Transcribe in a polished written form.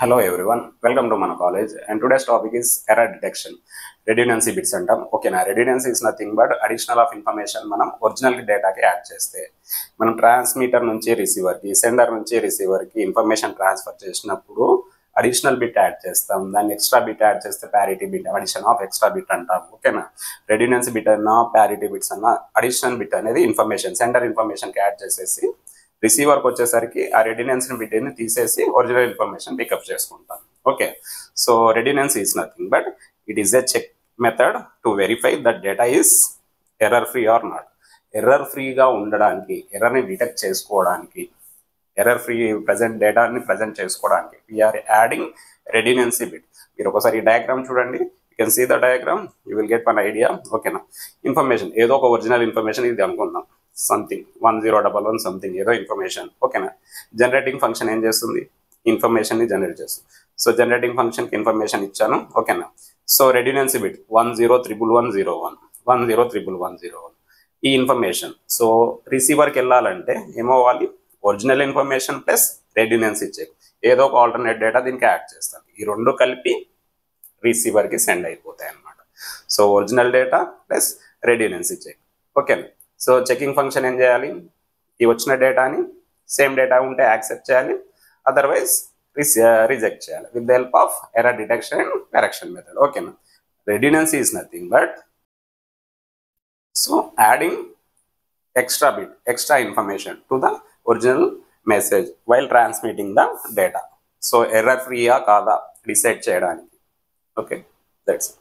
Hello everyone, welcome to Mana College, and today's topic is error detection. Redundancy bits అంటాం. ఓకేనా, redundancy is nothing but additional of information మనం original డేటాకి add చేస్తే, మనం transmitter నుంచి రిసీవర్కి, సెండర్ నుంచి రిసీవర్కి ఇన్ఫర్మేషన్ ట్రాన్స్ఫర్ చేసినప్పుడు అడిషనల్ బిట్ యాడ్ చేస్తాం. దాన్ని ఎక్స్ట్రా బిట్ యాడ్ చేస్తే parity bit, addition of extra bit అంటాం. ఓకేనా, రెడ్యునెన్సీ బిట్ అన్నా ప్యారిటీ బిట్స్ అన్నా అడిషనల్ బిట్ అనేది ఇన్ఫర్మేషన్ సెండర్ ఇన్ఫర్మేషన్కి యాడ్ చేసేసి రిసీవర్కి వచ్చేసరికి ఆ రెడ్యునెన్సీ బిట్ని తీసేసి ఒరిజినల్ ఇన్ఫర్మేషన్ పికప్ చేసుకుంటాం. Okay, so redundancy is nothing but it is a check method to verify that data is error free or not. Error ఫ్రీగా ఉండడానికి, ఎర్రర్ని డిటెక్ట్ చేసుకోవడానికి, ఎర్రర్ ఫ్రీ ప్రజెంట్ డేటాని ప్రజెంట్ చేసుకోవడానికి వీఆర్ యాడింగ్ రెడ్యునెన్సీ బిట్. మీరు ఒకసారి ఈ డయాగ్రామ్ చూడండి, you can see the diagram, you will get one idea. ఓకేనా, ఇన్ఫర్మేషన్ ఏదో ఒక ఒరిజినల్ ఇన్ఫర్మేషన్ ఇది అనుకుందాం, సంథింగ్ 1011 సంథింగ్ ఏదో ఇన్ఫర్మేషన్. ఓకేనా, జనరేటింగ్ ఫంక్షన్ ఏం చేస్తుంది, ఇన్ఫర్మేషన్ని జనరేట్ చేస్తుంది. సో జనరేటింగ్ ఫంక్షన్కి ఇన్ఫర్మేషన్ ఇచ్చాను. ఓకేనా, సో రెడ్యునెన్సీ బిట్ 101101 101101 ఈ ఇన్ఫర్మేషన్. సో రిసీవర్కి వెళ్ళాలంటే ఏమవ్వాలి, original information plus redundancy check, ఏదో ఒక ఆల్టర్నేట్ డేటా దీనికి యాడ్ చేస్తాను. ఈ రెండు కలిపి రిసీవర్కి సెండ్ అయిపోతాయి అన్నమాట. So original data plus redundancy check. ఓకేనా, సో చెకింగ్ ఫంక్షన్ ఏం చేయాలి, ఈ వచ్చిన డేటాని సేమ్ డేటా ఉంటే యాక్సెప్ట్ చేయాలి, అదర్వైజ్ రిజెక్ట్ చేయాలి with the help of error detection and correction method. ఓకేనా, redundancy is nothing but so adding extra bit, extra information to the original message while transmitting the data. So error free ya kada decide cheyadaniki. Okay, that's it.